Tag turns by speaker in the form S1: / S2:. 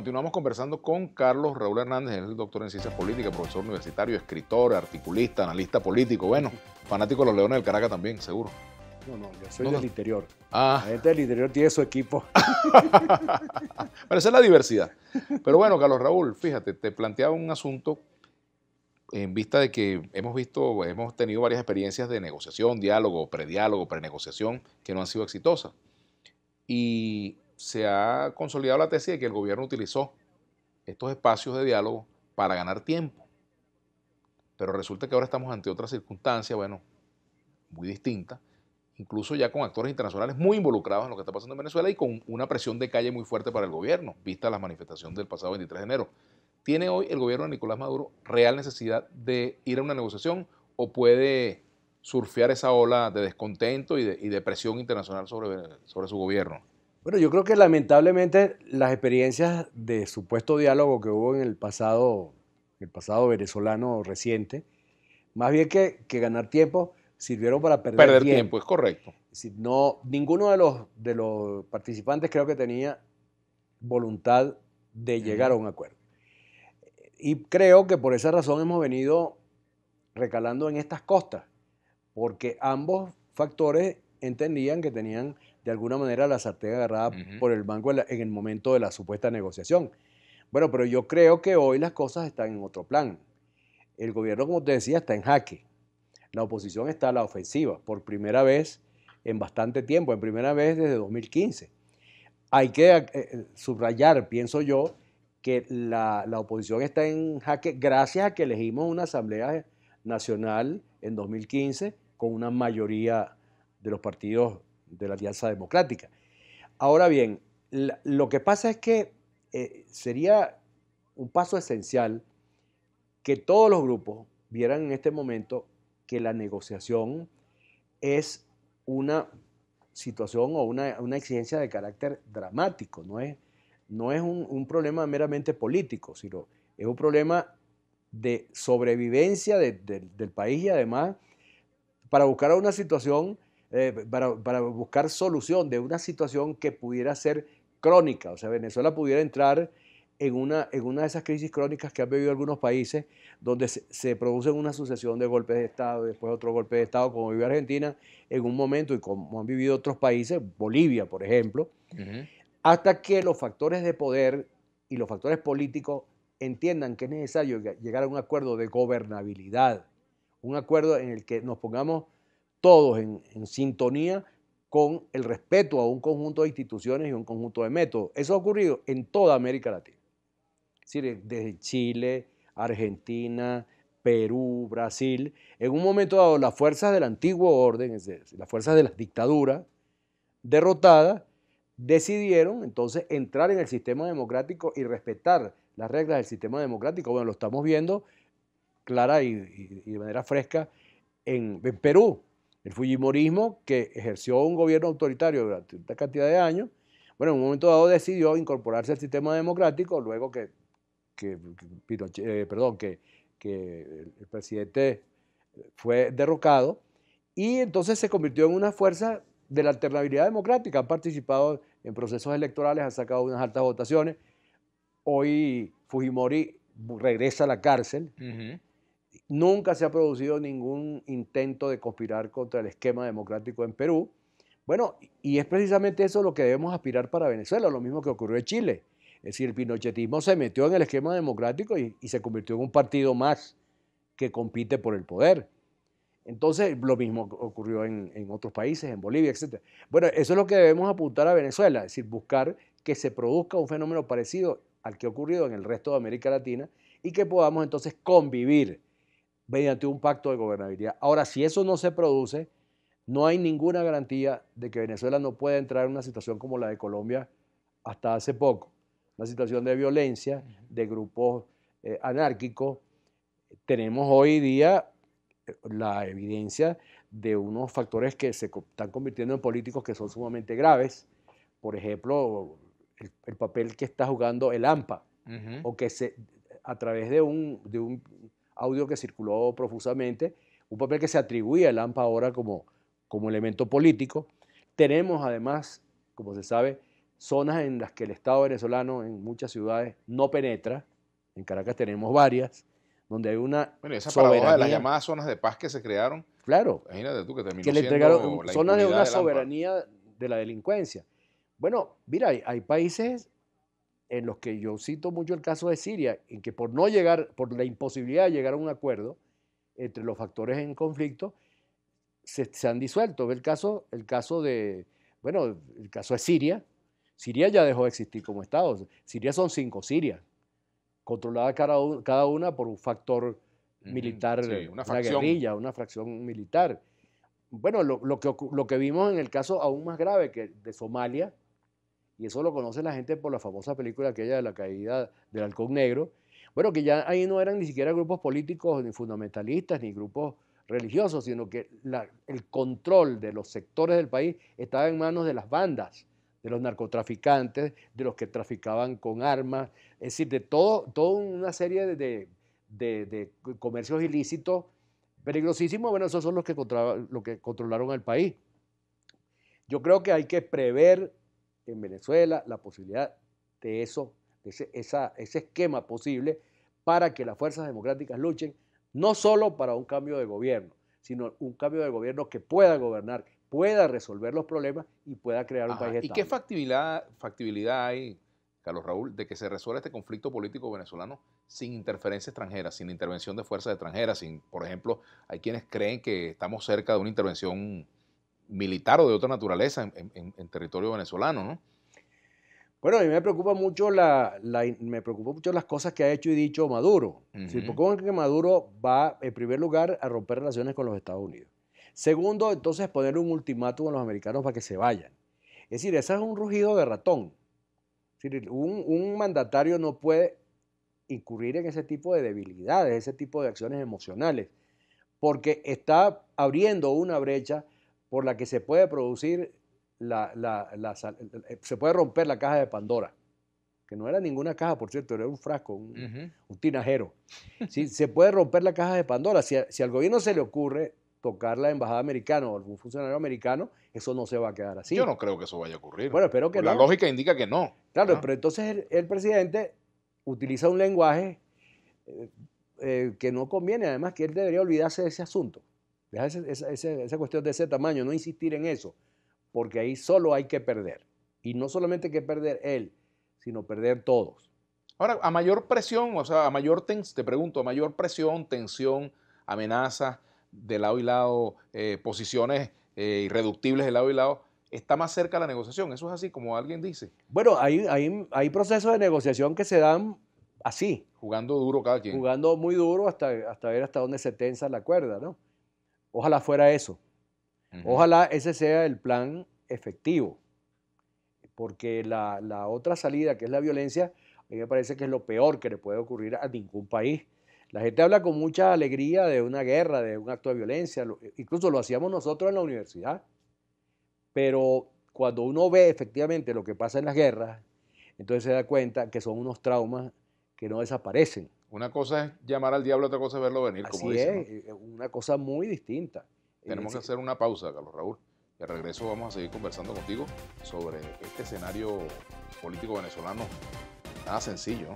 S1: continuamos conversando con Carlos Raúl Hernández, él es el doctor en ciencias políticas, profesor universitario, escritor, articulista, analista político, bueno, fanático de los Leones del Caracas también, seguro.
S2: No, yo soy del interior.
S1: Ah.
S2: La gente del interior tiene su equipo.
S1: Bueno, esa es la diversidad. Pero bueno, Carlos Raúl, fíjate, te planteaba un asunto en vista de que hemos tenido varias experiencias de negociación, diálogo, prenegociación, que no han sido exitosas. Y se ha consolidado la tesis de que el gobierno utilizó estos espacios de diálogo para ganar tiempo. Pero resulta que ahora estamos ante otra circunstancia, bueno, muy distinta, incluso ya con actores internacionales muy involucrados en lo que está pasando en Venezuela y con una presión de calle muy fuerte para el gobierno, vista la manifestación del pasado 23 de enero. ¿Tiene hoy el gobierno de Nicolás Maduro real necesidad de ir a una negociación o puede surfear esa ola de descontento y de presión internacional sobre su gobierno?
S2: Bueno, yo creo que lamentablemente las experiencias de supuesto diálogo que hubo en el pasado venezolano reciente, más bien que ganar tiempo, sirvieron para perder tiempo.
S1: Es correcto.
S2: Es decir, no, ninguno de los participantes creo que tenía voluntad de llegar a un acuerdo. Y creo que por esa razón hemos venido recalando en estas costas, porque ambos factores entendían que tenían de alguna manera la sartén agarrada por el banco en el momento de la supuesta negociación. Bueno, pero yo creo que hoy las cosas están en otro plan. El gobierno, como te decía, está en jaque. La oposición está a la ofensiva, por primera vez en bastante tiempo, en primera vez desde 2015. Hay que subrayar, pienso yo, que la oposición está en jaque gracias a que elegimos una Asamblea Nacional en 2015 con una mayoría de los partidos de la Alianza Democrática. Ahora bien, lo que pasa es que sería un paso esencial que todos los grupos vieran en este momento que la negociación es una situación o una exigencia de carácter dramático, no es un problema meramente político, sino es un problema de sobrevivencia del país y además para buscar una situación, para buscar solución de una situación que pudiera ser crónica, o sea, Venezuela pudiera entrar en una de esas crisis crónicas que han vivido algunos países, donde se producen una sucesión de golpes de Estado, después otro golpe de Estado, como vivió Argentina en un momento y como han vivido otros países, Bolivia, por ejemplo, hasta que los factores de poder y los factores políticos entiendan que es necesario llegar a un acuerdo de gobernabilidad, un acuerdo en el que nos pongamos todos en sintonía con el respeto a un conjunto de instituciones y un conjunto de métodos. Eso ha ocurrido en toda América Latina. Es decir, desde Chile, Argentina, Perú, Brasil. En un momento dado, las fuerzas del antiguo orden, es decir, las fuerzas de las dictaduras derrotadas, decidieron entonces entrar en el sistema democrático y respetar las reglas del sistema democrático. Bueno, lo estamos viendo clara y de manera fresca en Perú. El fujimorismo, que ejerció un gobierno autoritario durante una cantidad de años, bueno, en un momento dado decidió incorporarse al sistema democrático luego que el presidente fue derrocado y entonces se convirtió en una fuerza de la alternabilidad democrática. Han participado en procesos electorales, han sacado unas altas votaciones. Hoy Fujimori regresa a la cárcel. Nunca se ha producido ningún intento de conspirar contra el esquema democrático en Perú. Bueno, y es precisamente eso lo que debemos aspirar para Venezuela, lo mismo que ocurrió en Chile. Es decir, el pinochetismo se metió en el esquema democrático y se convirtió en un partido más que compite por el poder. Entonces, lo mismo ocurrió en otros países, en Bolivia, etc. Bueno, eso es lo que debemos apuntar a Venezuela, es decir, buscar que se produzca un fenómeno parecido al que ha ocurrido en el resto de América Latina y que podamos entonces convivir mediante un pacto de gobernabilidad. Ahora, si eso no se produce, no hay ninguna garantía de que Venezuela no pueda entrar en una situación como la de Colombia hasta hace poco, una situación de violencia, de grupos anárquicos. Tenemos hoy día la evidencia de unos factores que se están convirtiendo en políticos que son sumamente graves. Por ejemplo, el papel que está jugando el AMPA, o que a través de un audio que circuló profusamente, un papel que se atribuye al AMPA ahora como elemento político. Tenemos además, como se sabe, zonas en las que el Estado venezolano en muchas ciudades no penetra. En Caracas tenemos varias, donde hay una
S1: Bueno, y esa paradoja de las
S2: soberanía.
S1: llamadas zonas de paz que se crearon,
S2: Claro,
S1: imagínate tú que terminó
S2: que le
S1: siendo
S2: entregaron
S1: la
S2: zonas de
S1: impunidad
S2: una
S1: del AMPA.
S2: soberanía de la delincuencia. Bueno, mira, hay países en los que yo cito mucho el caso de Siria, en que por no llegar, por la imposibilidad de llegar a un acuerdo entre los factores en conflicto, se han disuelto. El caso de, bueno, el caso de Siria. Siria ya dejó de existir como Estado. Siria son 5 Sirias, controlada cada una por un factor militar,
S1: Sí,
S2: una
S1: facción.
S2: guerrilla, una fracción militar. Bueno, lo que vimos en el caso aún más grave que de Somalia, y eso lo conoce la gente por la famosa película aquella de la caída del Halcón Negro, bueno, que ya ahí no eran ni siquiera grupos políticos, ni fundamentalistas, ni grupos religiosos, sino que el control de los sectores del país estaba en manos de las bandas, de los narcotraficantes, de los que traficaban con armas, es decir, de toda una serie de comercios ilícitos peligrosísimos. Bueno, esos son los que controlaron al país. Yo creo que hay que prever en Venezuela la posibilidad de eso, de ese esquema posible para que las fuerzas democráticas luchen no solo para un cambio de gobierno, sino un cambio de gobierno que pueda gobernar, pueda resolver los problemas y pueda crear un país estable.
S1: ¿Y qué factibilidad hay, Carlos Raúl, de que se resuelva este conflicto político venezolano sin interferencia extranjera, sin intervención de fuerzas extranjeras? Por ejemplo, hay quienes creen que estamos cerca de una intervención militar o de otra naturaleza en territorio venezolano, ¿no?
S2: Bueno, a mí me preocupa mucho las cosas que ha hecho y dicho Maduro. Sí, porque que Maduro va, en primer lugar, a romper relaciones con los Estados Unidos. Segundo, entonces, poner un ultimátum a los americanos para que se vayan. Es decir, ese es un rugido de ratón. Es decir, un mandatario no puede incurrir en ese tipo de debilidades, ese tipo de acciones emocionales, porque está abriendo una brecha por la que se puede producir se puede romper la caja de Pandora, que no era ninguna caja, por cierto, era un frasco, un tinajero. ¿Sí? Se puede romper la caja de Pandora. Si al gobierno se le ocurre tocar la embajada americana o algún funcionario americano, eso no se va a quedar así.
S1: Yo no creo que eso vaya a ocurrir.
S2: Bueno, espero que no.
S1: La lógica indica que no.
S2: Claro,
S1: ¿no?
S2: pero entonces el presidente utiliza un lenguaje que no conviene, además que él debería olvidarse de ese asunto, dejar esa cuestión de ese tamaño, no insistir en eso, porque ahí solo hay que perder. Y no solamente hay que perder él, sino perder todos.
S1: Ahora, a mayor presión, o sea, te pregunto, a mayor presión, tensión, amenazas de lado y lado, posiciones irreductibles de lado y lado, está más cerca la negociación. Eso es así, como alguien dice.
S2: Bueno, hay procesos de negociación que se dan así.
S1: Jugando duro cada quien.
S2: Jugando muy duro hasta ver hasta dónde se tensa la cuerda, ¿no? Ojalá fuera eso. Ojalá ese sea el plan efectivo, porque la otra salida, que es la violencia, a mí me parece que es lo peor que le puede ocurrir a ningún país. La gente habla con mucha alegría de una guerra, de un acto de violencia, incluso lo hacíamos nosotros en la universidad, pero cuando uno ve efectivamente lo que pasa en las guerras, entonces se da cuenta que son unos traumas que no desaparecen.
S1: Una cosa es llamar al diablo, otra cosa es verlo venir, como dicen.
S2: Así es, una cosa muy distinta.
S1: Tenemos que hacer una pausa, Carlos Raúl. Y al regreso vamos a seguir conversando contigo sobre este escenario político venezolano. Nada sencillo, ¿no?